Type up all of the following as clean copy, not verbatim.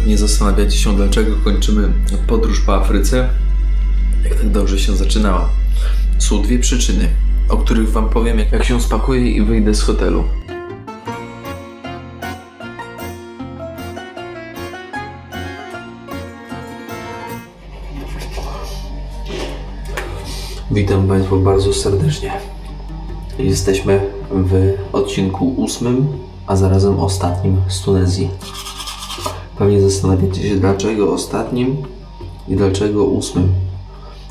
Pewnie zastanawiacie się, dlaczego kończymy podróż po Afryce, jak tak dobrze się zaczynała. Są dwie przyczyny, o których wam powiem, jak się spakuję i wyjdę z hotelu. Witam Państwa bardzo serdecznie. Jesteśmy w odcinku 8, a zarazem ostatnim z Tunezji. Pewnie zastanawiacie się, dlaczego ostatnim i dlaczego 8.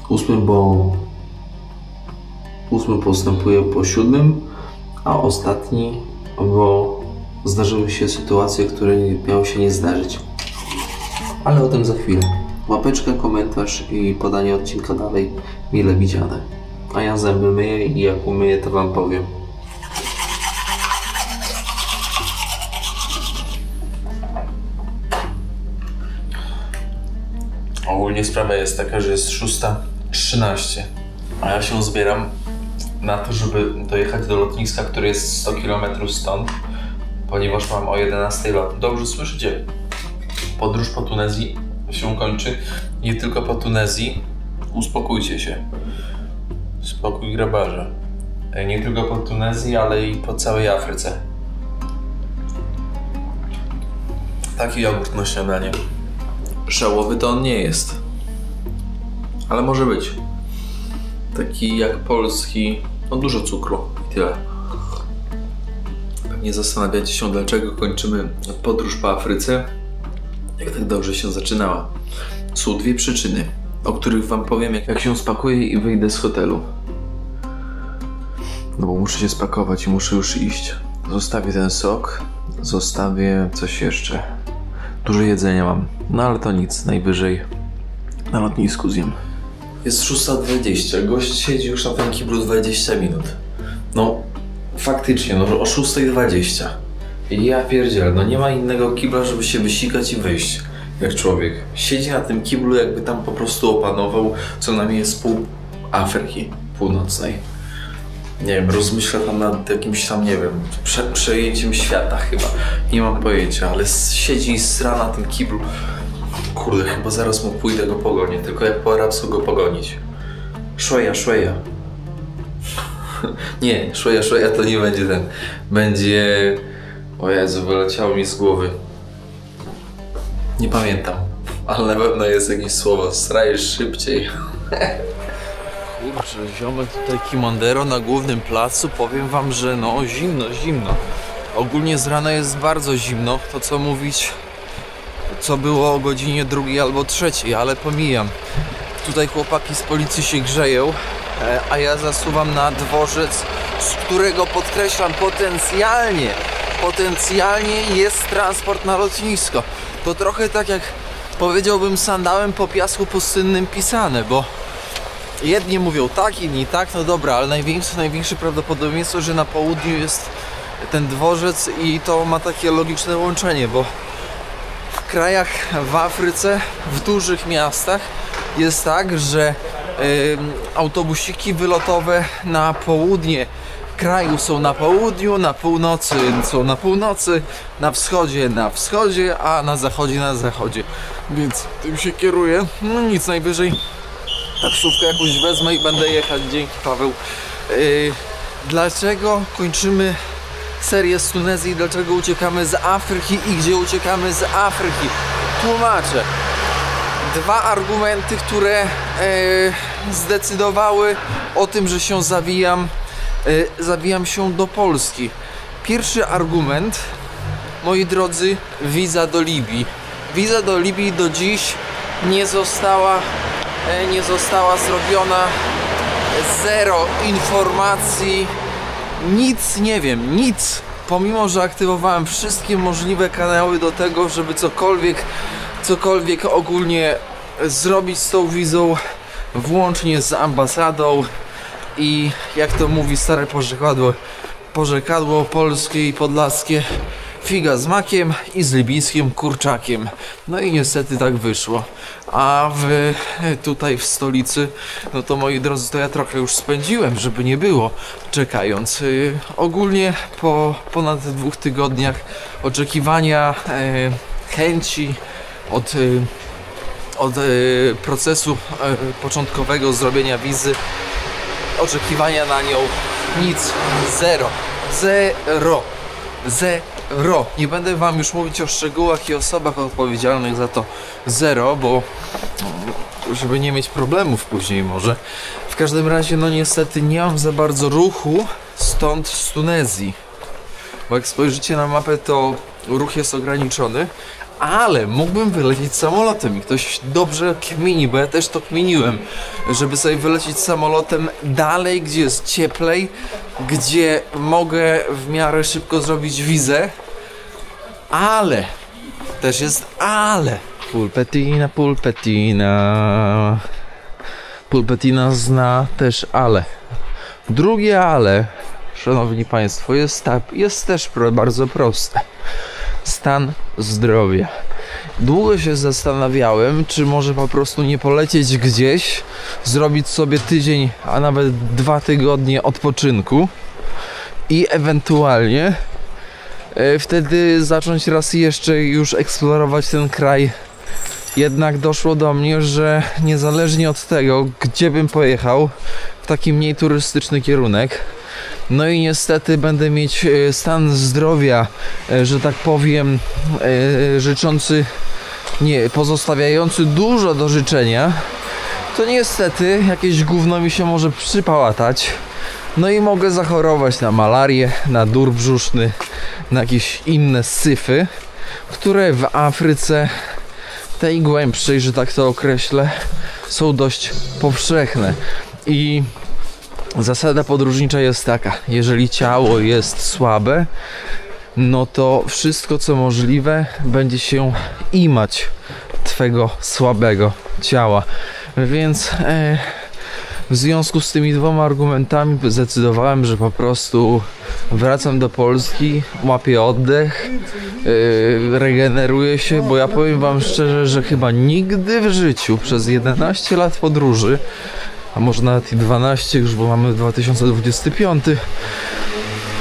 8, bo 8 postępuje po 7, a ostatni, bo zdarzyły się sytuacje, które miały się nie zdarzyć. Ale o tym za chwilę. Łapeczka, komentarz i podanie odcinka dalej mile widziane. A ja zęby myję i jak umyję, to wam powiem. Ogólnie sprawa jest taka, że jest 6:13, a ja się zbieram na to, żeby dojechać do lotniska, które jest 100 km stąd, ponieważ mam o 11 lot. Dobrze słyszycie? Podróż po Tunezji się kończy. Nie tylko po Tunezji. Uspokójcie się. Spokój grabarze. Nie tylko po Tunezji, ale i po całej Afryce. Taki jogurt na śniadanie. Żałowy to on nie jest. Ale może być. Taki jak polski. No dużo cukru i tyle. Pewnie zastanawiacie się, dlaczego kończymy podróż po Afryce, jak tak dobrze się zaczynała. Są dwie przyczyny, o których wam powiem, jak się spakuję i wyjdę z hotelu. No bo muszę się spakować i muszę już iść. Zostawię ten sok, zostawię coś jeszcze. Dużo jedzenia mam, no ale to nic, najwyżej na lotnisku zjem. Jest 6:20, gość siedzi już na tym kiblu 20 minut. No faktycznie, no o 6:20. I ja pierdzielę, no nie ma innego kibla, żeby się wysikać i wyjść. Jak człowiek siedzi na tym kiblu, jakby tam po prostu opanował co najmniej jest pół Afryki Północnej. Nie wiem, rozmyśla tam nad jakimś tam, nie wiem, przejęciem świata chyba. Nie mam pojęcia, ale siedzi i sra na tym kiblu. Kurde, chyba zaraz mu pójdę go pogonię, tylko jak po arabsku go pogonić. Szweja, szweja. Nie, szweja, szweja to nie będzie ten. Będzie... O Jezu, wyleciało mi z głowy. Nie pamiętam, ale na pewno jest jakieś słowo. Strajesz szybciej. Kurczę, ziomek tutaj Kimondero na głównym placu. Powiem wam, że no zimno. Ogólnie z rana jest bardzo zimno. To co mówić, co było o godzinie 2 albo 3, ale pomijam. Tutaj chłopaki z policji się grzeją, a ja zasuwam na dworzec, z którego podkreślam potencjalnie jest transport na lotnisko. To trochę tak jak powiedziałbym sandałem po piasku pustynnym pisane, bo jedni mówią tak, inni tak, no dobra, ale największe prawdopodobieństwo, że na południu jest ten dworzec i to ma takie logiczne łączenie, bo w krajach w Afryce, w dużych miastach jest tak, że autobusiki wylotowe na południe kraju są na południu, na północy są na północy, na wschodzie, a na zachodzie. Więc tym się kieruję. No nic, najwyżej taksówkę jakąś wezmę i będę jechać. Dzięki, Paweł. Dlaczego kończymy serię z Tunezji? Dlaczego uciekamy z Afryki i gdzie uciekamy z Afryki? Tłumaczę. Dwa argumenty, które zdecydowały o tym, że się zawijam się do Polski. Pierwszy argument, moi drodzy, wiza do Libii. Wiza do Libii do dziś nie została zrobiona. Zero informacji, nic nie wiem, nic. Pomimo że aktywowałem wszystkie możliwe kanały do tego, żeby cokolwiek ogólnie zrobić z tą wizą, włącznie z ambasadą i jak to mówi stare porzekadło polskie i podlaskie, figa z makiem i z libijskim kurczakiem. No i niestety tak wyszło. A tutaj w stolicy, no to moi drodzy, to ja trochę już spędziłem, żeby nie było, czekając. Ogólnie po ponad 2 tygodniach oczekiwania, chęci od procesu początkowego zrobienia wizy, oczekiwania na nią, nic, zero. Nie będę wam już mówić o szczegółach i osobach odpowiedzialnych za to, zero, bo żeby nie mieć problemów później może. W każdym razie, no niestety nie mam za bardzo ruchu stąd z Tunezji, bo jak spojrzycie na mapę, to ruch jest ograniczony, ale mógłbym wylecieć samolotem i ktoś dobrze kmini, bo ja też to kminiłem, żeby sobie wylecieć samolotem dalej, gdzie jest cieplej, gdzie mogę w miarę szybko zrobić wizę, ale też jest ale. Pulpetina zna też ale. Drugie ale, szanowni państwo, jest też bardzo proste. Stan zdrowia. Długo się zastanawiałem, czy może po prostu nie polecieć gdzieś, zrobić sobie tydzień, a nawet 2 tygodnie odpoczynku i ewentualnie wtedy zacząć raz jeszcze już eksplorować ten kraj. Jednak doszło do mnie, że niezależnie od tego, gdzie bym pojechał, w taki mniej turystyczny kierunek, no i niestety będę mieć stan zdrowia, że tak powiem, pozostawiający dużo do życzenia, to niestety jakieś gówno mi się może przypałatać. No i mogę zachorować na malarię, na dur brzuszny, na jakieś inne syfy, które w Afryce, tej głębszej, że tak to określę, są dość powszechne. I zasada podróżnicza jest taka: jeżeli ciało jest słabe, no to wszystko co możliwe będzie się imać twego słabego ciała. Więc w związku z tymi 2 argumentami zdecydowałem, że po prostu wracam do Polski, łapię oddech, regeneruję się, bo ja powiem wam szczerze, że chyba nigdy w życiu przez 11 lat podróży, a może nawet i 12 już, bo mamy 2025,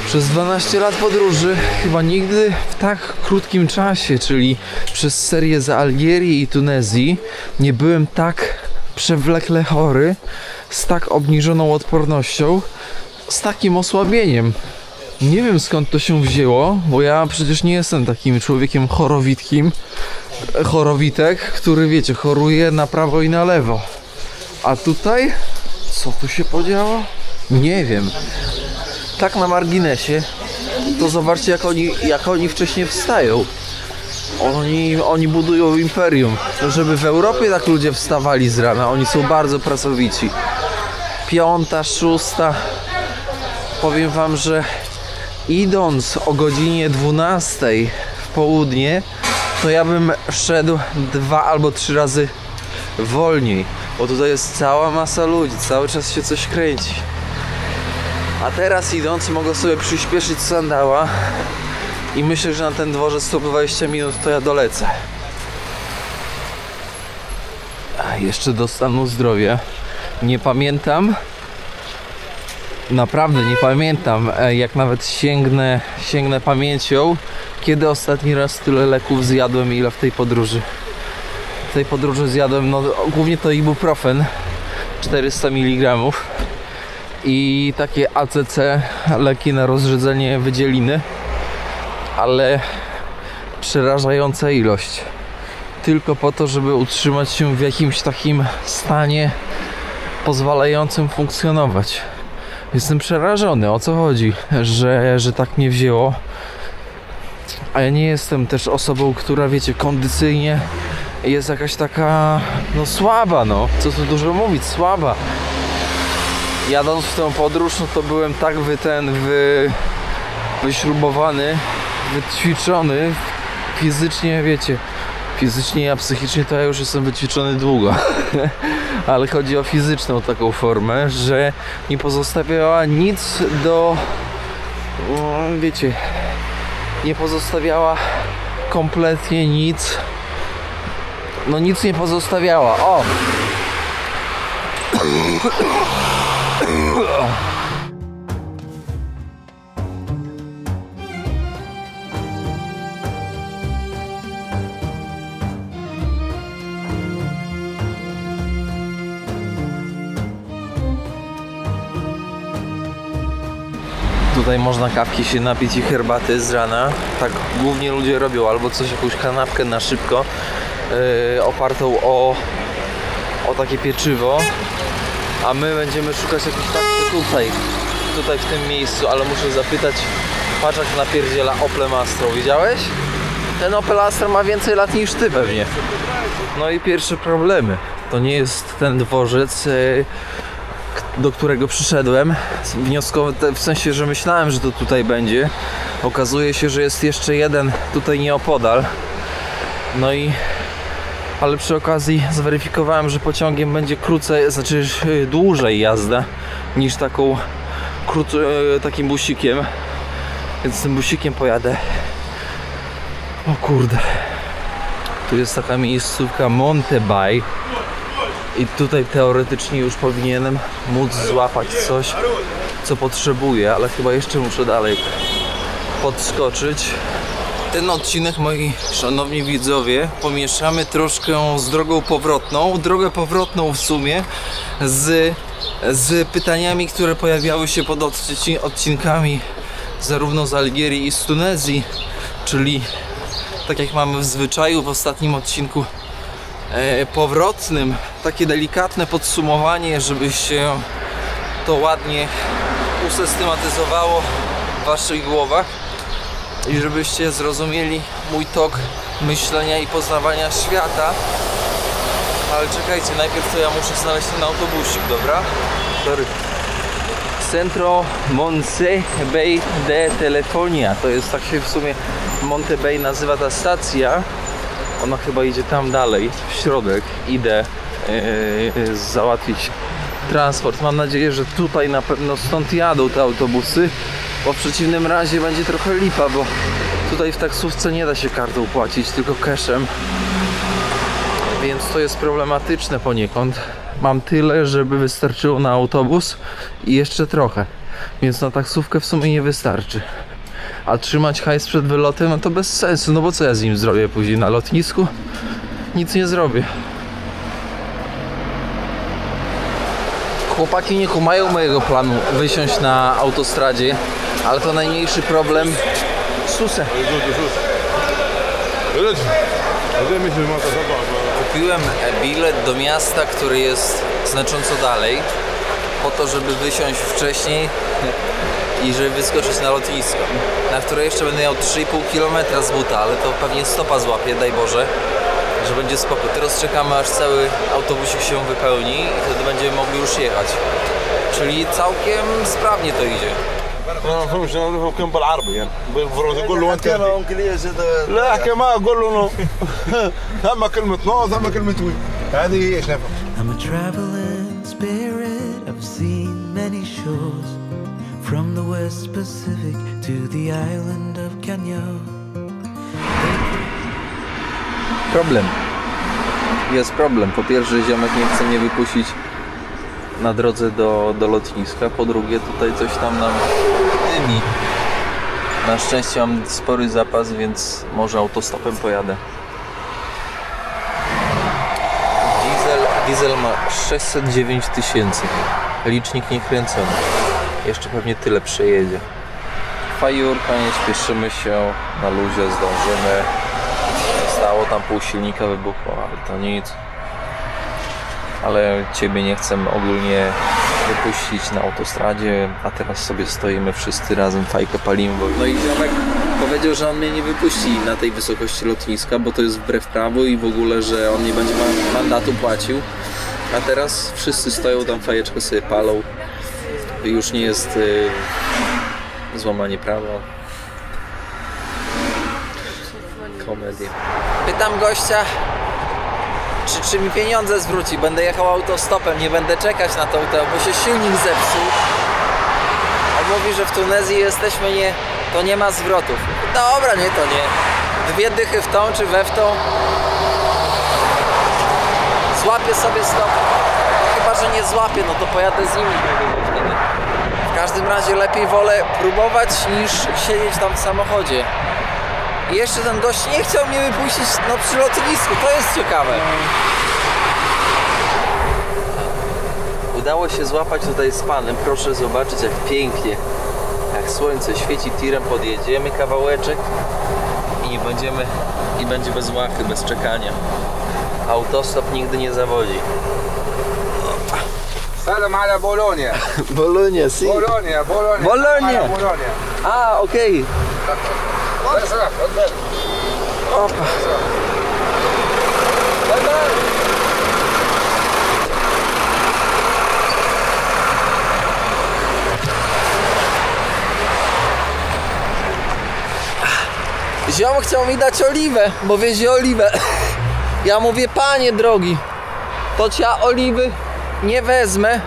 przez 12 lat podróży chyba nigdy w tak krótkim czasie, czyli przez serię z Algierii i Tunezji, nie byłem tak przewlekle chory, z tak obniżoną odpornością, z takim osłabieniem. Nie wiem skąd to się wzięło, bo ja przecież nie jestem takim człowiekiem chorowitek, który wiecie, choruje na prawo i na lewo. A tutaj? Co tu się podziało? Nie wiem. Tak na marginesie, to zobaczcie jak oni wcześniej wstają. Oni budują imperium. No żeby w Europie tak ludzie wstawali z rana, oni są bardzo pracowici. 5, 6. Powiem wam, że idąc o godzinie 12 w południe, to ja bym szedł 2 albo 3 razy wolniej, bo tutaj jest cała masa ludzi, cały czas się coś kręci. A teraz idąc mogę sobie przyspieszyć sandała i myślę, że na ten dworzec 120 minut to ja dolecę. A jeszcze do stanu zdrowia nie pamiętam, naprawdę nie pamiętam, jak nawet sięgnę pamięcią, kiedy ostatni raz tyle leków zjadłem, ile w tej podróży. W tej podróży zjadłem, no głównie to ibuprofen 400 mg i takie ACC, leki na rozrzedzenie wydzieliny, ale przerażająca ilość. Tylko po to, żeby utrzymać się w jakimś takim stanie pozwalającym funkcjonować. Jestem przerażony, o co chodzi, że tak mnie wzięło. A ja nie jestem też osobą, która wiecie, kondycyjnie jest jakaś taka, no słaba, no. Co tu dużo mówić, słaba. Jadąc w tę podróż, no to byłem tak wyśrubowany, wyćwiczony fizycznie, wiecie. Fizycznie, a psychicznie to ja już jestem wyćwiczony długo. Ale chodzi o fizyczną taką formę, że nie pozostawiała nic do... wiecie, nie pozostawiała kompletnie nic. No nic nie pozostawiała. O! Tutaj można kawki się napić i herbaty z rana. Tak głównie ludzie robią, albo coś, jakąś kanapkę na szybko, opartą o takie pieczywo. A my będziemy szukać jakichś takich tutaj w tym miejscu, ale muszę zapytać, patrz jak napierdziela Opelem Astrą, widziałeś? Ten Opel Astra ma więcej lat niż ty pewnie. No i pierwsze problemy. To nie jest ten dworzec, do którego przyszedłem. Wnioskowy, w sensie, że myślałem, że to tutaj będzie. Okazuje się, że jest jeszcze jeden tutaj nieopodal. No i... ale przy okazji zweryfikowałem, że pociągiem będzie krócej, znaczy dłużej jazda niż takim busikiem. Więc tym busikiem pojadę. O kurde. Tu jest taka miejscówka Monte Bay. I tutaj teoretycznie już powinienem móc złapać coś, co potrzebuję, ale chyba jeszcze muszę dalej podskoczyć. Ten odcinek, moi szanowni widzowie, pomieszamy troszkę z drogą powrotną. Drogę powrotną w sumie z pytaniami, które pojawiały się pod odcinkami zarówno z Algierii i z Tunezji, czyli tak jak mamy w zwyczaju w ostatnim odcinku powrotnym, takie delikatne podsumowanie, żeby się to ładnie usystematyzowało w waszych głowach i żebyście zrozumieli mój tok myślenia i poznawania świata. Ale czekajcie, najpierw to ja muszę znaleźć ten autobusik, dobra? Sorry. Centro Monte Bay de Telefonia. To jest, tak się w sumie Monte Bay nazywa ta stacja. Ona chyba idzie tam dalej, w środek. Idę załatwić transport. Mam nadzieję, że tutaj na pewno stąd jadą te autobusy, bo w przeciwnym razie będzie trochę lipa, bo tutaj w taksówce nie da się kartą płacić, tylko cashem. Więc to jest problematyczne poniekąd. Mam tyle, żeby wystarczyło na autobus i jeszcze trochę. Więc na taksówkę w sumie nie wystarczy. A trzymać hajs przed wylotem, no to bez sensu, no bo co ja z nim zrobię później na lotnisku? Nic nie zrobię. Chłopaki nie kumają mojego planu wysiąść na autostradzie, ale to najmniejszy problem. Susę. Kupiłem bilet do miasta, który jest znacząco dalej, po to, żeby wysiąść wcześniej i żeby wyskoczyć na lotnisko, na które jeszcze będę miał 3,5 km z buta, ale to pewnie stopa złapie, daj Boże, że będzie spoko. Teraz czekamy, aż cały autobusik się wypełni i wtedy będziemy mogli już jechać. Czyli całkiem sprawnie to idzie. انا ما فهمش انا بفهم كلمه بالعربي يعني بفرض يقول له انت لا احكي ما اقول له اما كلمه نوض اما كلمه وي هذه هي شايفها. I'm a traveling spirit, I've seen many shores from the West Pacific to the island of Kenya. Problem. Jest problem. Po pierwsze, ziomek nie chce mnie wypuścić na drodze do lotniska. Po drugie, tutaj coś tam nam dymi. Na szczęście mam spory zapas, więc może autostopem pojadę. Diesel ma 609 000. Licznik niekręcony. Jeszcze pewnie tyle przejedzie. Fajurka, nie śpieszymy się. Na luzie zdążymy. Stało tam pół silnika wybuchło, ale to nic. Ale ciebie nie chcę ogólnie wypuścić na autostradzie, a teraz sobie stoimy wszyscy razem, fajkę palimy. No i ziomek powiedział, że on mnie nie wypuści na tej wysokości lotniska, bo to jest wbrew prawu i w ogóle, że on nie będzie mandatu płacił. A teraz wszyscy stoją tam, fajeczkę sobie palą. Już nie jest złamanie prawa. Komedia. Pytam gościa, czy mi pieniądze zwróci. Będę jechał autostopem, nie będę czekać na to, bo się silnik zepsuł. On mówi, że w Tunezji jesteśmy, to nie ma zwrotów. Dobra, nie, to nie. 2 dychy w tą czy we w tą. Złapię sobie stop. Chyba, że nie złapię, no to pojadę z nimi wtedy. W każdym razie lepiej wolę próbować niż siedzieć tam w samochodzie. I jeszcze ten gość nie chciał mnie wypuścić przy lotnisku, to jest ciekawe. Udało się złapać tutaj z panem, proszę zobaczyć jak pięknie, jak słońce świeci, tirem podjedziemy kawałeczek i będzie bez łachy, bez czekania. Autostop nigdy nie zawodzi. Salam ala Bologna. Bologna, si. Bologna. Bologna. A, okej. Opa. Ziom chciał mi dać oliwę, bo wiezie oliwę. Ja mówię, panie drogi, to ja oliwy nie wezmę,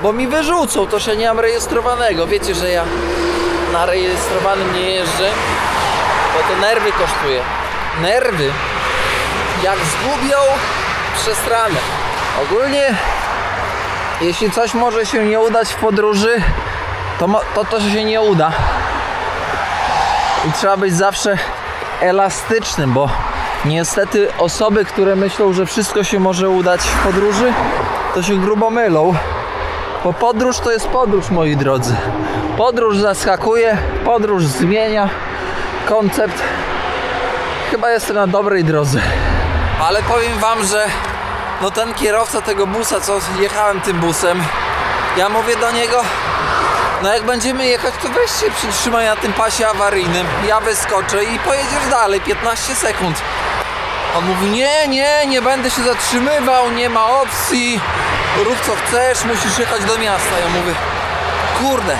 bo mi wyrzucą, to że nie mam rejestrowanego. Wiecie, że ja na rejestrowanym nie jeżdżę, bo to nerwy kosztuje. Nerwy, jak zgubią, przestranę. Ogólnie, jeśli coś może się nie udać w podróży, to się nie uda. I trzeba być zawsze elastycznym, bo niestety osoby, które myślą, że wszystko się może udać w podróży, to się grubo mylą. Bo podróż to jest podróż, moi drodzy. Podróż zaskakuje, podróż zmienia koncept. Chyba jestem na dobrej drodze. Ale powiem wam, że no ten kierowca tego busa, co jechałem tym busem, ja mówię do niego, no jak będziemy jechać, to weź się przytrzymaj na tym pasie awaryjnym, ja wyskoczę i pojedziesz dalej, 15 sekund. On mówi, nie będę się zatrzymywał, nie ma opcji, rób co chcesz, musisz jechać do miasta. Ja mówię, kurde,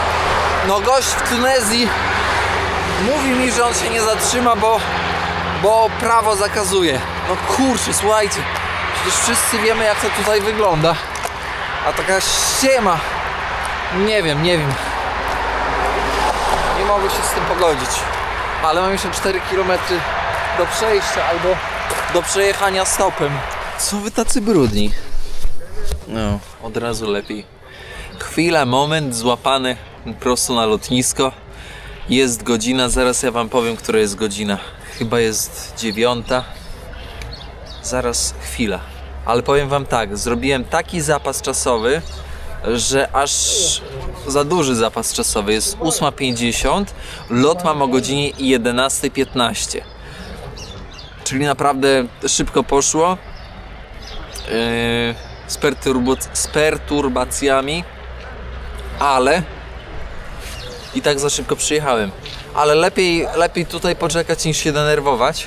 no gość w Tunezji mówi mi, że on się nie zatrzyma, bo prawo zakazuje. No kurczę, słuchajcie, przecież wszyscy wiemy, jak to tutaj wygląda, a taka ściema, nie wiem. Nie mogę się z tym pogodzić. Ale mam jeszcze 4 km do przejścia albo do przejechania stopem. Co wy tacy brudni? No, od razu lepiej. Chwila, moment złapany prosto na lotnisko. Jest godzina, zaraz ja wam powiem, która jest godzina. Chyba jest 9. Zaraz, chwila. Ale powiem wam tak, zrobiłem taki zapas czasowy, że aż za duży zapas czasowy. Jest 8:50, lot mam o godzinie 11:15. Czyli naprawdę szybko poszło. Z perturbacjami, ale i tak za szybko przyjechałem. Ale lepiej tutaj poczekać niż się denerwować.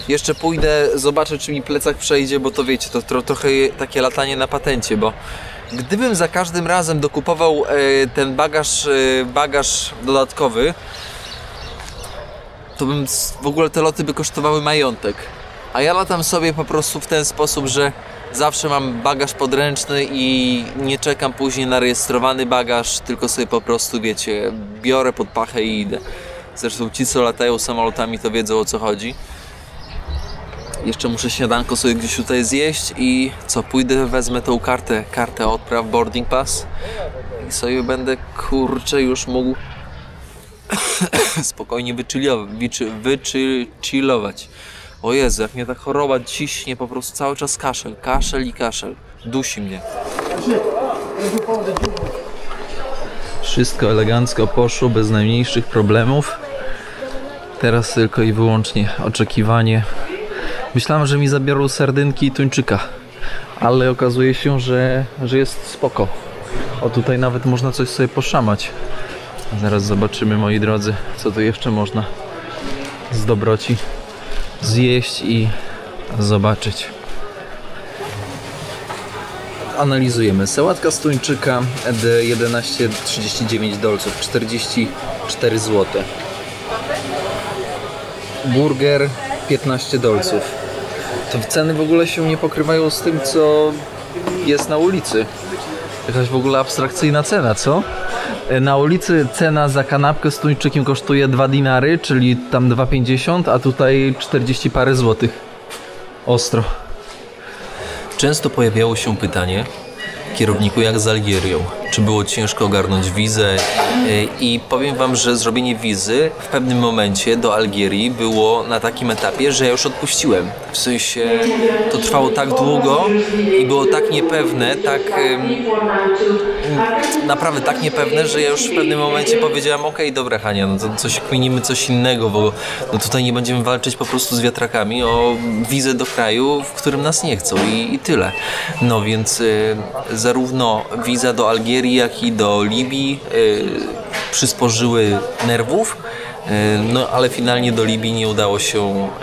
Jeszcze pójdę, zobaczę, czy mi plecak przejdzie, bo to wiecie, to trochę takie latanie na patencie, bo gdybym za każdym razem dokupował ten bagaż dodatkowy, to bym w ogóle te loty by kosztowały majątek. A ja latam sobie po prostu w ten sposób, że zawsze mam bagaż podręczny i nie czekam później na rejestrowany bagaż, tylko sobie po prostu, wiecie, biorę pod pachę i idę. Zresztą ci, co latają samolotami, to wiedzą, o co chodzi. Jeszcze muszę śniadanko sobie gdzieś tutaj zjeść i co, pójdę, wezmę tą kartę odpraw, boarding pass i sobie będę, kurczę, już mógł spokojnie wychillować. O Jezu, jak mnie ta choroba ciśnie, po prostu cały czas kaszel. Dusi mnie. Wszystko elegancko poszło, bez najmniejszych problemów. Teraz tylko i wyłącznie oczekiwanie. Myślałem, że mi zabiorą sardynki i tuńczyka, ale okazuje się, że jest spoko. O, tutaj nawet można coś sobie poszamać. Zaraz zobaczymy, moi drodzy, co tu jeszcze można z dobroci zjeść i zobaczyć. Analizujemy. Sałatka z tuńczyka $11,39, 44 zł. Burger $15. To ceny w ogóle się nie pokrywają z tym, co jest na ulicy. Jakaś w ogóle abstrakcyjna cena, co? Na ulicy cena za kanapkę z tuńczykiem kosztuje 2 dinary, czyli tam 2,50, a tutaj 40 parę złotych. Ostro. Często pojawiało się pytanie, kierowniku, jak z Algierią? czy było ciężko ogarnąć wizę i powiem wam, że zrobienie wizy w pewnym momencie do Algierii było na takim etapie, że ja już odpuściłem. W sensie to trwało tak długo i było tak niepewne, tak naprawdę tak niepewne, że ja już w pewnym momencie powiedziałem: okej, dobra Hania, no to coś kminimy coś innego, bo no tutaj nie będziemy walczyć po prostu z wiatrakami o wizę do kraju, w którym nas nie chcą i tyle. No więc zarówno wiza do Algierii, jak i do Libii przysporzyły nerwów, no ale finalnie do Libii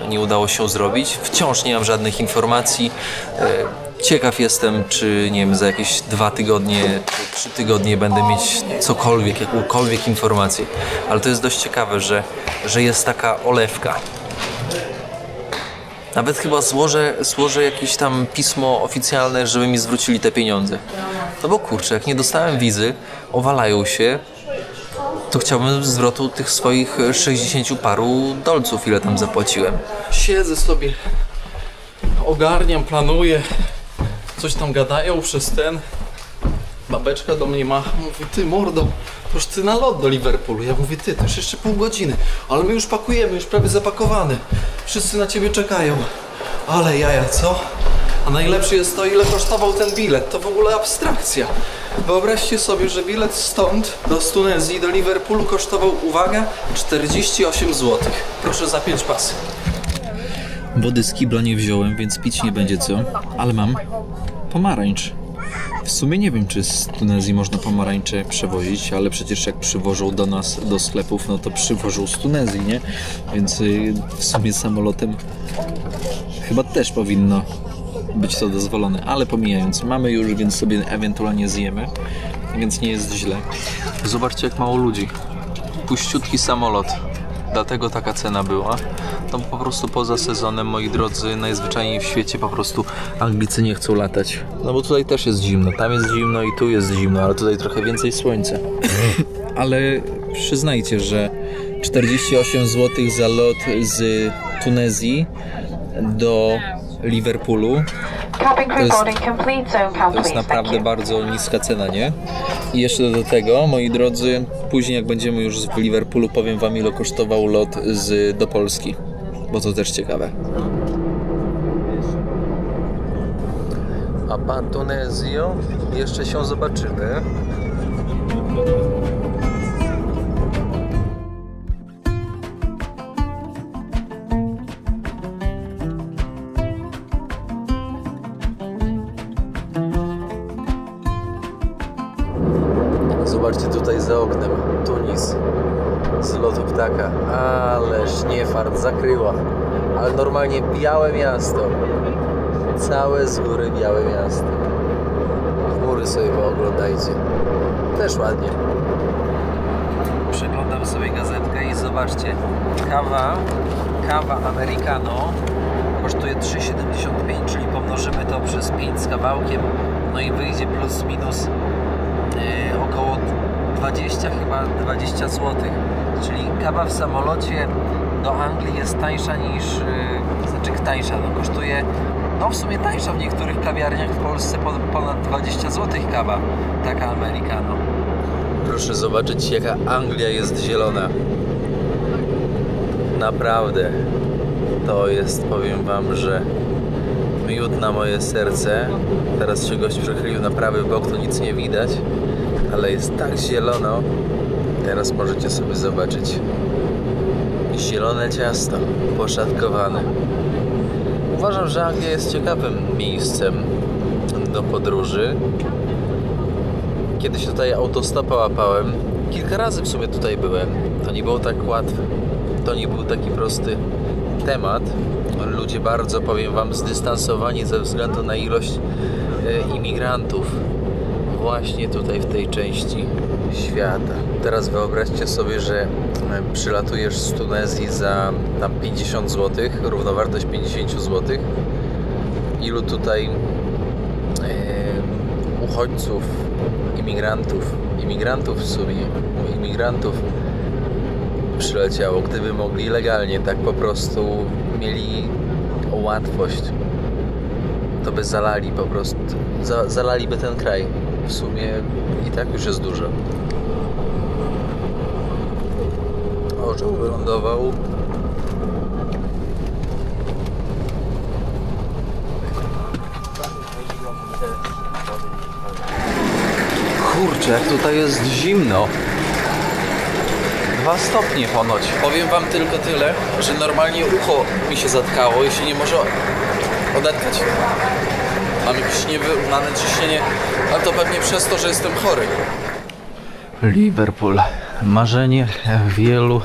nie udało się zrobić. Wciąż nie mam żadnych informacji. Ciekaw jestem, czy nie wiem, za jakieś 2 tygodnie, czy 3 tygodnie będę mieć cokolwiek, jakąkolwiek informację. Ale to jest dość ciekawe, że jest taka olewka. Nawet chyba złożę jakieś tam pismo oficjalne, żeby mi zwrócili te pieniądze. No bo kurczę, jak nie dostałem wizy, owalają się, to chciałbym zwrotu tych swoich 60 paru dolców, ile tam zapłaciłem. Siedzę sobie, ogarniam, planuję, coś tam gadają przez ten. Babeczka do mnie macha, mówi: ty mordo, to już ty na lot do Liverpoolu. Ja mówię: ty, to już jeszcze pół godziny, ale my już pakujemy, już prawie zapakowane. Wszyscy na ciebie czekają. Ale jaja, co? A najlepsze jest to, ile kosztował ten bilet. To w ogóle abstrakcja. Wyobraźcie sobie, że bilet stąd z Tunezji do Liverpoolu kosztował, uwaga, 48 zł. Proszę zapiąć pasy. Wody z kibla nie wziąłem, więc pić nie będzie co. Ale mam pomarańcz. W sumie nie wiem, czy z Tunezji można pomarańcze przewozić, ale przecież jak przywożą do nas, do sklepów, no to przywożą z Tunezji, nie? Więc w sumie samolotem chyba też powinno być to dozwolone, ale pomijając, mamy już, więc sobie ewentualnie zjemy, więc nie jest źle. Zobaczcie, jak mało ludzi. Puściutki samolot. Dlatego taka cena była. No po prostu poza sezonem, moi drodzy, najzwyczajniej w świecie po prostu Anglicy nie chcą latać. No bo tutaj też jest zimno, tam jest zimno i tu jest zimno, ale tutaj trochę więcej słońca. Ale przyznajcie, że 48 zł za lot z Tunezji do Liverpoolu to jest naprawdę bardzo niska cena, nie? I jeszcze do tego, moi drodzy, później jak będziemy już w Liverpoolu, powiem wam, ile kosztował lot do Polski, bo to też ciekawe. A pan Tunezjo, jeszcze się zobaczymy. Zobaczcie tutaj za oknem Tunis z lotu ptaka, ależ nie fart, zakryła, ale normalnie białe miasto, całe z góry białe miasto. Chmury sobie pooglądajcie, też ładnie. Przeglądam sobie gazetkę i zobaczcie, kawa americano kosztuje 3,75, czyli pomnożymy to przez 5 z kawałkiem, no i wyjdzie plus minus około 20 zł, czyli kawa w samolocie do Anglii jest tańsza niż, no kosztuje, no w sumie tańsza w niektórych kawiarniach w Polsce, ponad 20 zł kawa, taka americano. Proszę zobaczyć, jaka Anglia jest zielona. Naprawdę, to jest, powiem wam, że miód na moje serce. Teraz się gość przechylił na prawy bok, to nic nie widać, ale jest tak zielono. Teraz możecie sobie zobaczyć. Zielone ciasto, poszatkowane. Uważam, że Anglia jest ciekawym miejscem do podróży. Kiedyś tutaj autostopa łapałem. Kilka razy w sumie tutaj byłem. To nie było tak łatwe. To nie był taki prosty temat. Ludzie bardzo, powiem wam, zdystansowani ze względu na ilość imigrantów właśnie tutaj w tej części świata. Teraz wyobraźcie sobie, że przylatujesz z Tunezji za tam 50 zł, równowartość 50 zł. Ilu tutaj uchodźców, imigrantów w sumie, imigrantów przyleciało, gdyby mogli legalnie, tak po prostu mieli łatwość, to by zalali po prostu, zalaliby ten kraj. w sumie i tak już jest dużo. Orzeł wylądował. Kurczę, jak tutaj jest zimno. 2 stopnie ponoć. Powiem wam tylko tyle, że normalnie ucho mi się zatkało i się nie może odetkać. Mam jakieś niewyrównane ciśnienie, ale to pewnie przez to, że jestem chory. Liverpool. Marzenie wielu,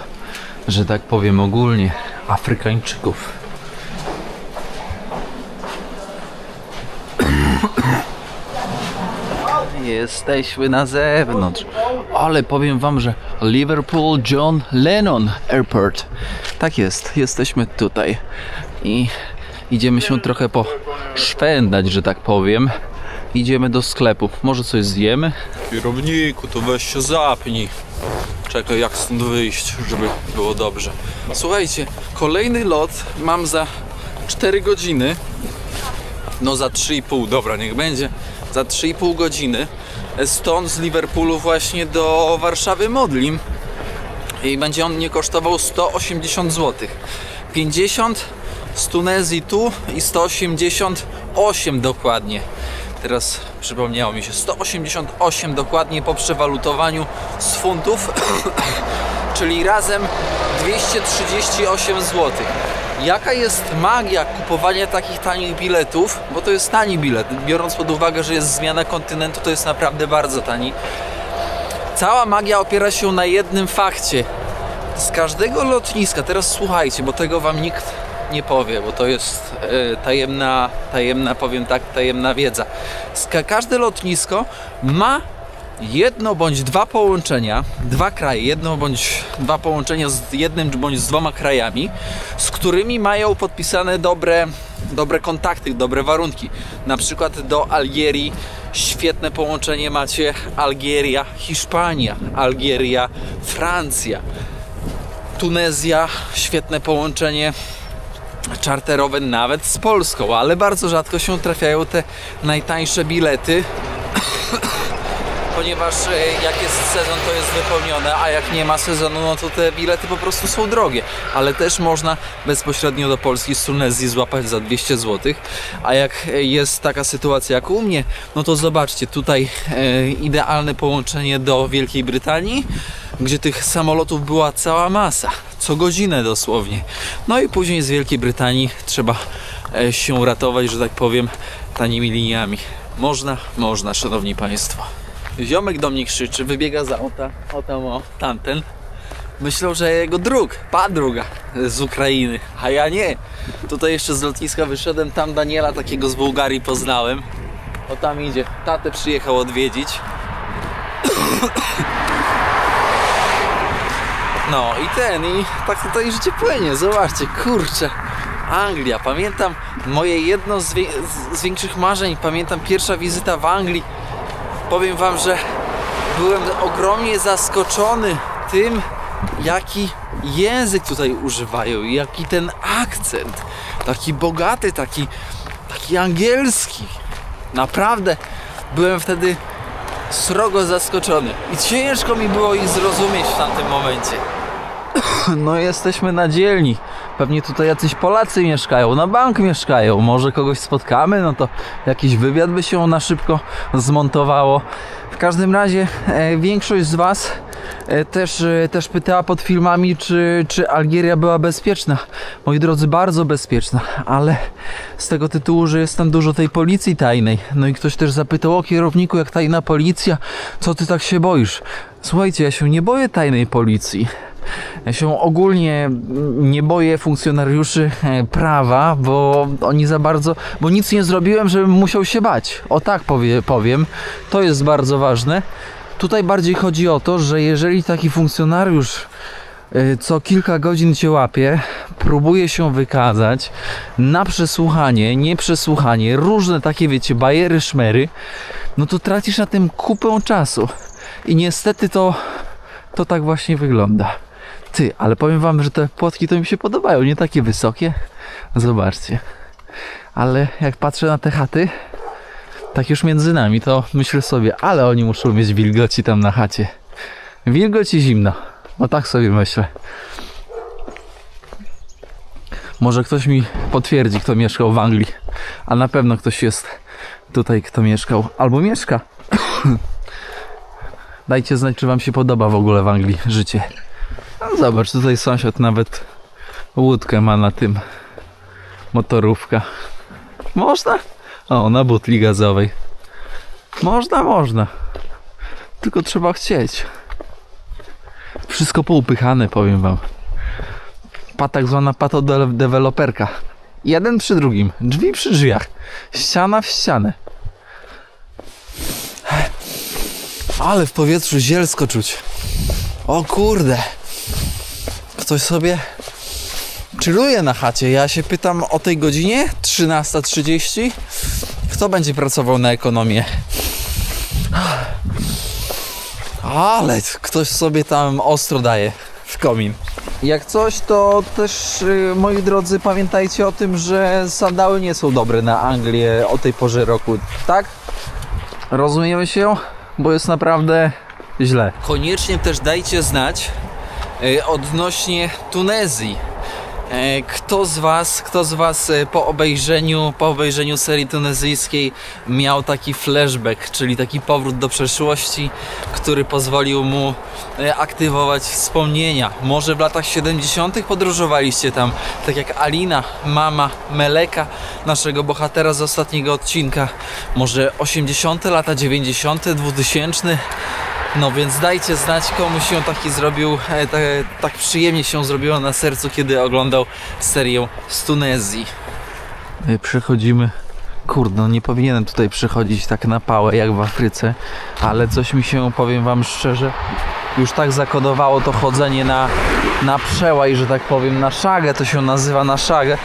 że tak powiem ogólnie, Afrykańczyków. Jesteśmy na zewnątrz. Ale powiem wam, że Liverpool John Lennon Airport. Tak jest, jesteśmy tutaj. I idziemy się trochę poszwendać, że tak powiem. Idziemy do sklepu. Może coś zjemy? Kierowniku, to weź się zapnij. Czekaj, jak stąd wyjść, żeby było dobrze. Słuchajcie, kolejny lot mam za 4 godziny. No za 3,5, dobra, niech będzie. Za 3,5 godziny. Stąd z Liverpoolu właśnie do Warszawy Modlin. I będzie on mnie kosztował 180 zł. 50 z Tunezji tu i 188 dokładnie. Teraz przypomniało mi się, 188 dokładnie po przewalutowaniu z funtów, czyli razem 238 zł. Jaka jest magia kupowania takich tanich biletów? Bo to jest tani bilet, biorąc pod uwagę, że jest zmiana kontynentu, to jest naprawdę bardzo tani. Cała magia opiera się na jednym fakcie. Z każdego lotniska, teraz słuchajcie, bo tego wam nikt nie powie, bo to jest tajemna, powiem tak, tajemna wiedza. Każde lotnisko ma jedno bądź 2 połączenia, 2 kraje, jedno bądź 2 połączenia z jednym bądź z 2 krajami, z którymi mają podpisane dobre kontakty, dobre warunki. Na przykład do Algierii świetne połączenie macie Algieria, Hiszpania, Algieria, Francja. Tunezja, świetne połączenie czarterowe nawet z Polską, ale bardzo rzadko się trafiają te najtańsze bilety, ponieważ jak jest sezon, to jest wypełnione, a jak nie ma sezonu, no to te bilety po prostu są drogie, ale też można bezpośrednio do Polski z Tunezji złapać za 200 zł, a jak jest taka sytuacja jak u mnie, no to zobaczcie, tutaj idealne połączenie do Wielkiej Brytanii, gdzie tych samolotów była cała masa, co godzinę dosłownie. No i później z Wielkiej Brytanii trzeba się ratować, że tak powiem, tanimi liniami. Można, szanowni państwo. Ziomek do mnie krzyczy, wybiega z auta, tamten. Myślał, że jego druga z Ukrainy, a ja nie. Tutaj jeszcze z lotniska wyszedłem, tam Daniela takiego z Bułgarii poznałem. O, tam idzie, tatę przyjechał odwiedzić. No i tak tutaj życie płynie, zobaczcie, kurczę. Anglia, pamiętam moje jedno z większych marzeń, pamiętam pierwsza wizyta w Anglii. Powiem wam, że byłem ogromnie zaskoczony tym, jaki język tutaj używają, jaki ten akcent, taki bogaty, taki angielski. Naprawdę byłem wtedy srogo zaskoczony i ciężko mi było ich zrozumieć w tamtym momencie. No jesteśmy na dzielni. Pewnie tutaj jacyś Polacy mieszkają, na bank mieszkają. Może kogoś spotkamy, no to jakiś wywiad by się na szybko zmontowało. W każdym razie większość z was też pytała pod filmami, czy Algieria była bezpieczna. Moi drodzy, bardzo bezpieczna, ale z tego tytułu, że jest tam dużo tej policji tajnej. No i ktoś też zapytał: o kierowniku, jak tajna policja, co ty tak się boisz? Słuchajcie, ja się nie boję tajnej policji. Ja się ogólnie nie boję funkcjonariuszy prawa, bo oni za bardzo, bo nic nie zrobiłem, żebym musiał się bać. O tak powiem, to jest bardzo ważne. Tutaj bardziej chodzi o to, że jeżeli taki funkcjonariusz co kilka godzin cię łapie, próbuje się wykazać na przesłuchanie, nieprzesłuchanie, różne takie, wiecie, bajery, szmery, no to tracisz na tym kupę czasu. I niestety to tak właśnie wygląda. Ty, ale powiem wam, że te płotki to mi się podobają, nie takie wysokie. Zobaczcie. Ale jak patrzę na te chaty, Tak już między nami, to myślę sobie, ale oni muszą mieć wilgoci tam na chacie. Wilgoci i zimno. No tak sobie myślę. Może ktoś mi potwierdzi, kto mieszkał w Anglii. A na pewno ktoś jest tutaj, kto mieszkał. Albo mieszka. Dajcie znać, czy wam się podoba w ogóle w Anglii życie. No zobacz, tutaj sąsiad nawet łódkę ma na tym. Motorówka. Można? O, na butli gazowej. Można. Tylko trzeba chcieć. Wszystko poupychane, powiem wam. Tak zwana patodeweloperka. Jeden przy drugim. Drzwi przy drzwiach. Ściana w ścianę. Ale w powietrzu zielsko czuć. O kurde. Ktoś sobie chilluje na chacie. Ja się pytam o tej godzinie 13:30. Kto będzie pracował na ekonomię? Ale ktoś sobie tam ostro daje w komin. Jak coś, to też moi drodzy, pamiętajcie o tym, że sandały nie są dobre na Anglię o tej porze roku, tak? Rozumiemy się? Bo jest naprawdę źle. Koniecznie też dajcie znać odnośnie Tunezji. Kto z was po obejrzeniu serii tunezyjskiej miał taki flashback, czyli taki powrót do przeszłości, który pozwolił mu aktywować wspomnienia? Może w latach 70. podróżowaliście tam, tak jak Alina, mama Meleka, naszego bohatera z ostatniego odcinka. Może 80. lata, 90., 2000. No więc dajcie znać, komu się taki zrobił, tak przyjemnie się zrobiło na sercu, kiedy oglądał serię z Tunezji. Przechodzimy. Kurde, no nie powinienem tutaj przechodzić tak na pałę jak w Afryce, ale coś mi się, powiem wam szczerze, już tak zakodowało to chodzenie na przełaj, że tak powiem, na szagę, to się nazywa na szagę,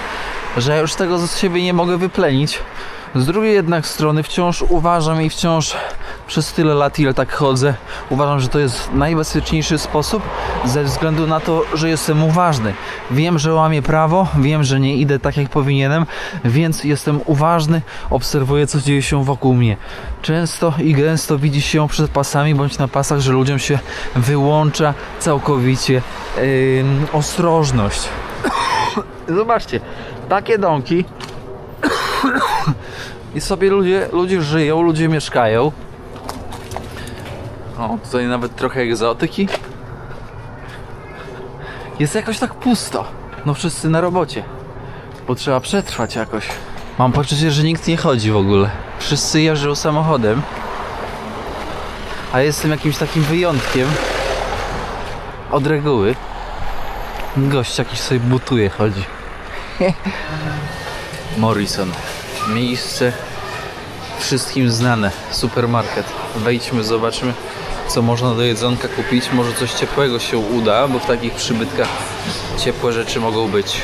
że ja już tego z siebie nie mogę wyplenić. Z drugiej jednak strony wciąż uważam i wciąż przez tyle lat, ile tak chodzę, uważam, że to jest najbezpieczniejszy sposób ze względu na to, że jestem uważny. Wiem, że łamię prawo, wiem, że nie idę tak jak powinienem, więc jestem uważny, obserwuję, co dzieje się wokół mnie. Często i gęsto widzi się przed pasami bądź na pasach, że ludziom się wyłącza całkowicie ostrożność. Zobaczcie, takie domki i sobie ludzie żyją, ludzie mieszkają. O, tutaj nawet trochę egzotyki. Jest jakoś tak pusto. No wszyscy na robocie, bo trzeba przetrwać jakoś. Mam poczucie, że nikt nie chodzi w ogóle. Wszyscy jeżdżą samochodem, a jestem jakimś takim wyjątkiem od reguły. Gość jakiś sobie butuje, chodzi. Morrison. Miejsce wszystkim znane. Supermarket. Wejdźmy, zobaczmy, co można do jedzonka kupić. Może coś ciepłego się uda, bo w takich przybytkach ciepłe rzeczy mogą być.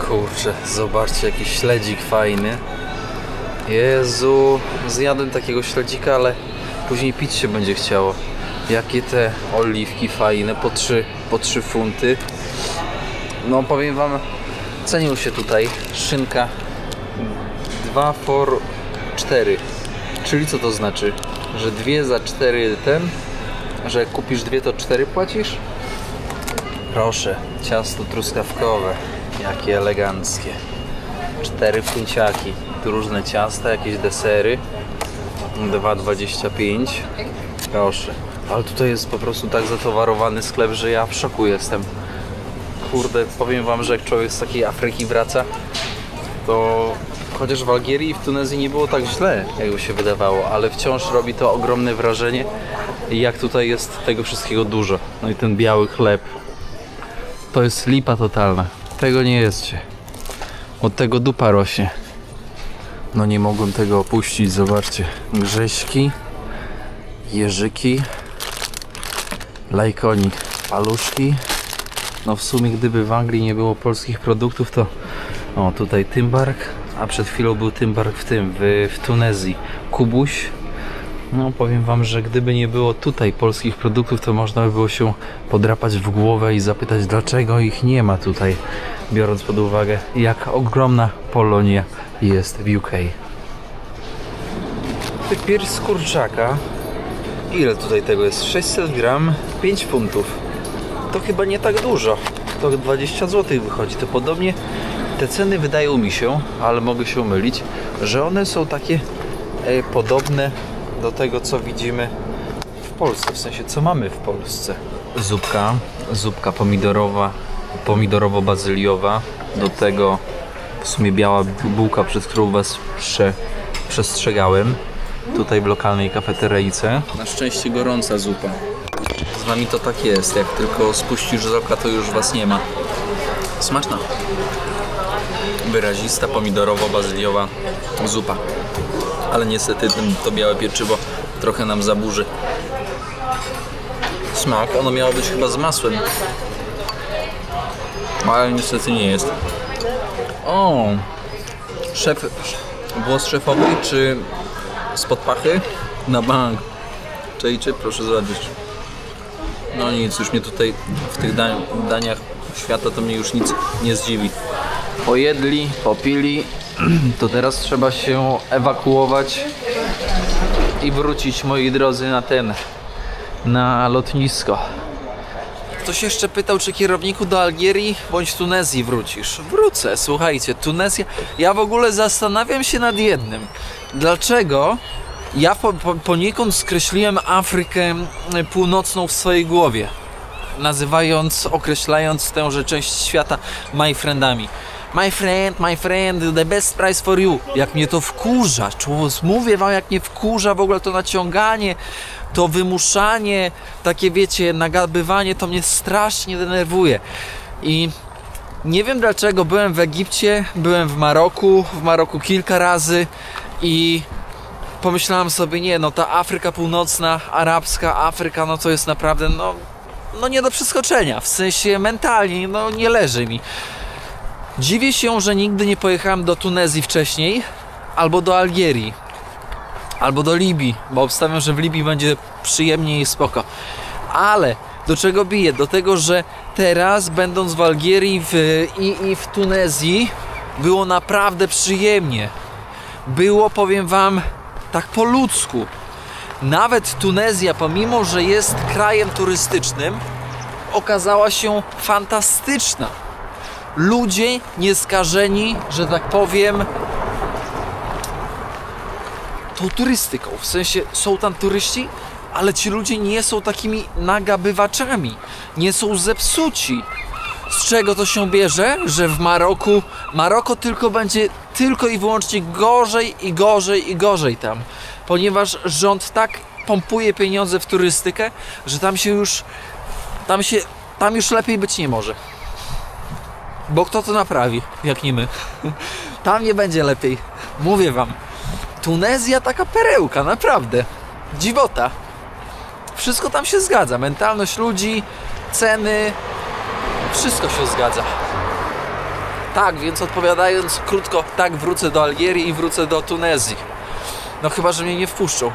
Kurczę, zobaczcie, jakiś śledzik fajny. Jezu, zjadłem takiego śledzika, ale później pić się będzie chciało. Jakie te oliwki fajne, po 3 funty. No powiem wam, cenił się tutaj szynka 2 for 4. Czyli co to znaczy? Że 2 za 4 że jak kupisz 2 to 4 płacisz? Proszę, ciasto truskawkowe, jakie eleganckie. 4 funciaki, tu różne ciasta, jakieś desery. 2,25. Proszę. Ale tutaj jest po prostu tak zatowarowany sklep, że ja w szoku jestem. Kurde, powiem wam, że jak człowiek z takiej Afryki wraca, to chociaż w Algierii i w Tunezji nie było tak źle, jakby się wydawało, ale wciąż robi to ogromne wrażenie, jak tutaj jest tego wszystkiego dużo. No i ten biały chleb, to jest lipa totalna. Tego nie jedzcie. Od tego dupa rośnie. No nie mogłem tego opuścić, zobaczcie. Grześki, jeżyki, lajkonik, paluszki. No w sumie gdyby w Anglii nie było polskich produktów, to o tutaj Tymbark, a przed chwilą był Tymbark w Tunezji. Kubuś. No powiem wam, że gdyby nie było tutaj polskich produktów, to można by było się podrapać w głowę i zapytać, dlaczego ich nie ma tutaj, biorąc pod uwagę, jak ogromna Polonia jest w UK. Złoty pierś z kurczaka. Ile tutaj tego jest? 600 gram, 5 funtów. To chyba nie tak dużo. To 20 zł wychodzi. To podobnie te ceny wydają mi się, ale mogę się mylić, że one są takie podobne do tego, co widzimy w Polsce. W sensie, co mamy w Polsce. Zupka pomidorowa, pomidorowo-bazyliowa. Do tego w sumie biała bułka, przed którą was przestrzegałem. Tutaj w lokalnej kafeteryjce. Na szczęście gorąca zupa. Z nami to tak jest, jak tylko spuścisz z oka, to już was nie ma. Smaczna. Wyrazista, pomidorowo-bazyliowa zupa. Ale niestety to białe pieczywo trochę nam zaburzy smak. Ono miało być chyba z masłem, ale niestety nie jest. O! Włos szefowy czy spod pachy? Na bank. Czejcie, proszę zobaczyć. No nic, już mnie tutaj w tych daniach świata to mnie już nic nie zdziwi. Pojedli, popili, to teraz trzeba się ewakuować i wrócić, moi drodzy, na lotnisko. Ktoś jeszcze pytał, czy kierowniku do Algierii bądź Tunezji wrócisz. Wrócę, słuchajcie, Tunezja. Ja w ogóle zastanawiam się nad jednym. Dlaczego ja poniekąd skreśliłem Afrykę Północną w swojej głowie, określając tęże część świata my friendami. My friend, the best price for you. Jak mnie to wkurza, mówię wam, jak mnie wkurza w ogóle to naciąganie, to wymuszanie, takie wiecie, nagabywanie, to mnie strasznie denerwuje. I nie wiem dlaczego, byłem w Egipcie, byłem w Maroku kilka razy i pomyślałem sobie, nie, no ta Afryka Północna, arabska Afryka, no to jest naprawdę, no nie do przeskoczenia, w sensie mentalnie, no nie leży mi. Dziwię się, że nigdy nie pojechałem do Tunezji wcześniej, albo do Algierii, albo do Libii, bo obstawiam, że w Libii będzie przyjemnie i spoko. Ale do czego biję? Do tego, że teraz, będąc w Algierii i w Tunezji, było naprawdę przyjemnie. Było, powiem wam, tak po ludzku. Nawet Tunezja, pomimo że jest krajem turystycznym, okazała się fantastyczna. Ludzie nieskażeni, że tak powiem, tą turystyką. W sensie są tam turyści, ale ci ludzie nie są takimi nagabywaczami. Nie są zepsuci. Z czego to się bierze? Że w Maroko będzie tylko i wyłącznie gorzej tam. Ponieważ rząd tak pompuje pieniądze w turystykę, że tam już lepiej być nie może. Bo kto to naprawi, jak nie my? Tam nie będzie lepiej. Mówię wam. Tunezja taka perełka, naprawdę. Dziwota. Wszystko tam się zgadza. Mentalność ludzi, ceny, wszystko się zgadza. Tak, więc odpowiadając krótko, tak, wrócę do Algierii i wrócę do Tunezji. No chyba, że mnie nie wpuszczą.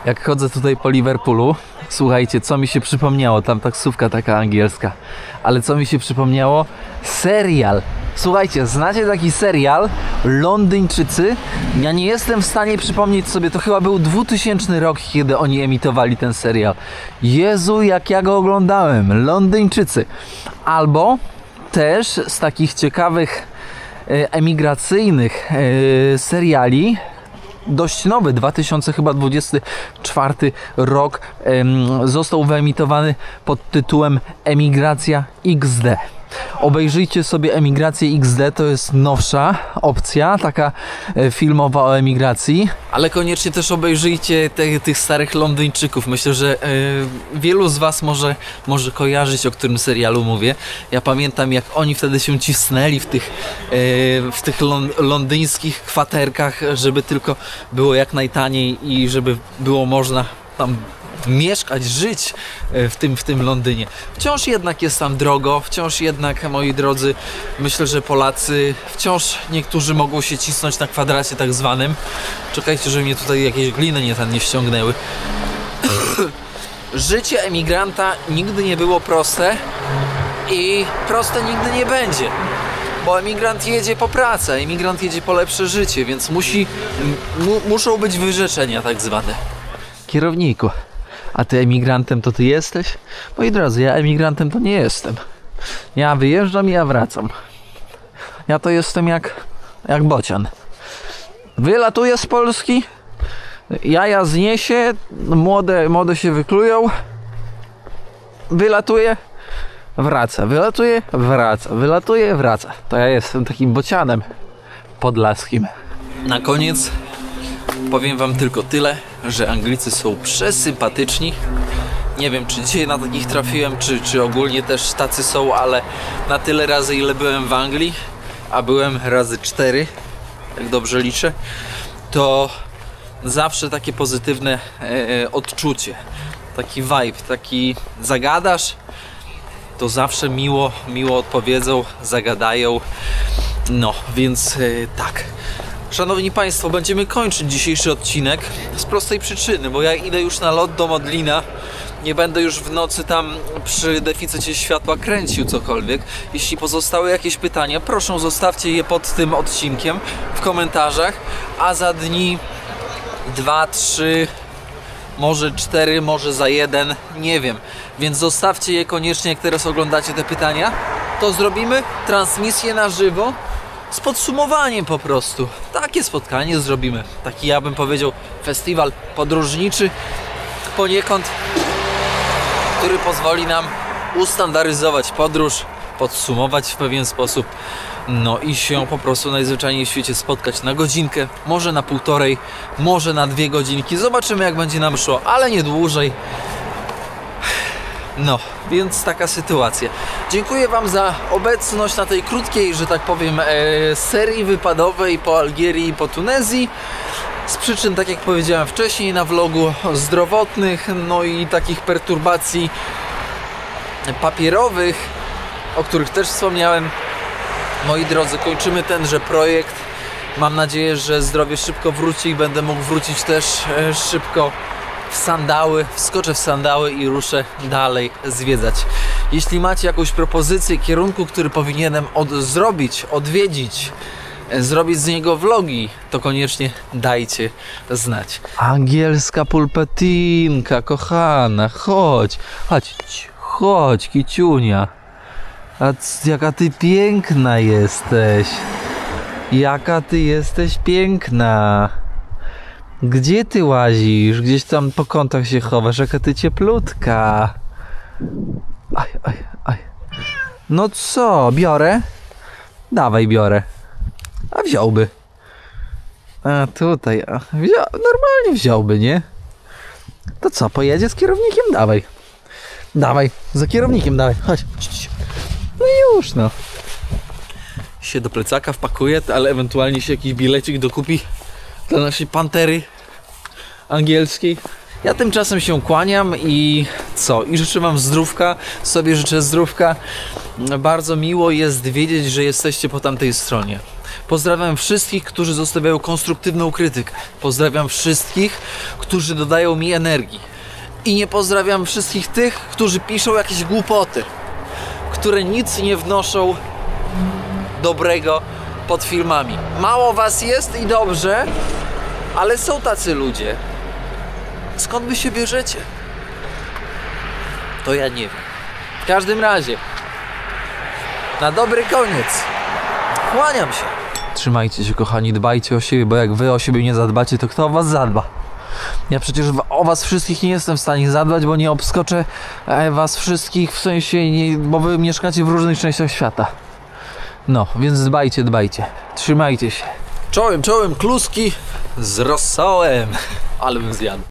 Jak chodzę tutaj po Liverpoolu, słuchajcie, co mi się przypomniało, tam taksówka taka angielska, ale co mi się przypomniało? Serial. Słuchajcie, znacie taki serial Londyńczycy? Ja nie jestem w stanie przypomnieć sobie, to chyba był 2000 rok, kiedy oni emitowali ten serial. Jezu, jak ja go oglądałem. Londyńczycy. Albo też z takich ciekawych emigracyjnych seriali, dość nowy, 2024 rok, został wyemitowany pod tytułem Emigracja XD. Obejrzyjcie sobie Emigrację XD, to jest nowsza opcja, taka filmowa o emigracji. Ale koniecznie też obejrzyjcie tych starych Londyńczyków. Myślę, że wielu z was może kojarzyć, o którym serialu mówię. Ja pamiętam, jak oni wtedy się cisnęli w tych londyńskich kwaterkach, żeby tylko było jak najtaniej i żeby było można tam mieszkać, żyć w tym Londynie. Wciąż jednak jest tam drogo, wciąż jednak, moi drodzy, myślę, że Polacy wciąż niektórzy mogą się cisnąć na kwadracie tak zwanym. Czekajcie, że mnie tutaj jakieś gliny nie ściągnęły. Życie emigranta nigdy nie było proste i proste nigdy nie będzie. bo emigrant jedzie po pracę, emigrant jedzie po lepsze życie, więc muszą być wyrzeczenia tak zwane. Kierowniku, a ty emigrantem to ty jesteś? Moi drodzy, ja emigrantem to nie jestem. Ja wyjeżdżam i ja wracam. Ja to jestem jak bocian. Wylatuję z Polski, jaja zniesie, młode się wyklują, wylatuje, wraca, wylatuje, wraca, wylatuje, wraca. To ja jestem takim bocianem podlaskim. Na koniec powiem wam tylko tyle, że Anglicy są przesympatyczni. Nie wiem, czy dzisiaj na takich trafiłem, czy ogólnie też tacy są, ale na tyle razy, ile byłem w Anglii, a byłem razy 4, jak dobrze liczę, to zawsze takie pozytywne odczucie, taki vibe, taki zagadasz, to zawsze miło odpowiedzą, zagadają. No, więc tak. Szanowni Państwo, będziemy kończyć dzisiejszy odcinek z prostej przyczyny, bo ja idę już na lot do Modlina. Nie będę już w nocy tam przy deficycie światła kręcił cokolwiek. Jeśli pozostały jakieś pytania, proszę zostawcie je pod tym odcinkiem w komentarzach, a za dni 2, 3, może 4, może za 1, nie wiem. Więc zostawcie je koniecznie, jak teraz oglądacie te pytania. To zrobimy transmisję na żywo z podsumowaniem po prostu. Takie spotkanie zrobimy. Taki, ja bym powiedział, festiwal podróżniczy poniekąd, który pozwoli nam ustandaryzować podróż, podsumować w pewien sposób, no i się po prostu najzwyczajniej w świecie spotkać na godzinkę, może na 1,5, może na 2 godzinki. Zobaczymy, jak będzie nam szło, ale nie dłużej. No, więc taka sytuacja. Dziękuję wam za obecność na tej krótkiej, że tak powiem, serii wypadowej po Algierii i po Tunezji. Z przyczyn, tak jak powiedziałem wcześniej na vlogu, zdrowotnych, no i takich perturbacji papierowych, o których też wspomniałem. Moi drodzy, kończymy tenże projekt. Mam nadzieję, że zdrowie szybko wróci i będę mógł wrócić też szybko w sandały, wskoczę w sandały i ruszę dalej zwiedzać. Jeśli macie jakąś propozycję kierunku, który powinienem odwiedzić, zrobić z niego vlogi, to koniecznie dajcie znać. Angielska pulpetinka, kochana, chodź, kiciunia. A jaka ty piękna jesteś. Jaka ty jesteś piękna. Gdzie ty łazisz? Gdzieś tam po kątach się chowasz, jaka ty cieplutka. Aj. No co, biorę? Dawaj, biorę. A wziąłby. A tutaj, normalnie wziąłby, nie? To co, pojedzie z kierownikiem? Dawaj, za kierownikiem dawaj, chodź. No już, no. Się do plecaka wpakuje, ale ewentualnie się jakiś bilecik dokupi dla naszej pantery angielskiej. Ja tymczasem się kłaniam i co? I życzę wam zdrówka, sobie życzę zdrówka. Bardzo miło jest wiedzieć, że jesteście po tamtej stronie. Pozdrawiam wszystkich, którzy zostawiają konstruktywną krytykę. Pozdrawiam wszystkich, którzy dodają mi energii. I nie pozdrawiam wszystkich tych, którzy piszą jakieś głupoty, które nic nie wnoszą dobrego pod filmami. Mało was jest i dobrze, ale są tacy ludzie. Skąd wy się bierzecie? To ja nie wiem. W każdym razie, na dobry koniec, kłaniam się. Trzymajcie się, kochani, dbajcie o siebie, bo jak wy o siebie nie zadbacie, to kto o was zadba? Ja przecież o was wszystkich nie jestem w stanie zadbać, bo nie obskoczę was wszystkich, w sensie, bo wy mieszkacie w różnych częściach świata. No, więc dbajcie. Trzymajcie się. Czołem, kluski z rosołem. Ale bym zjadł.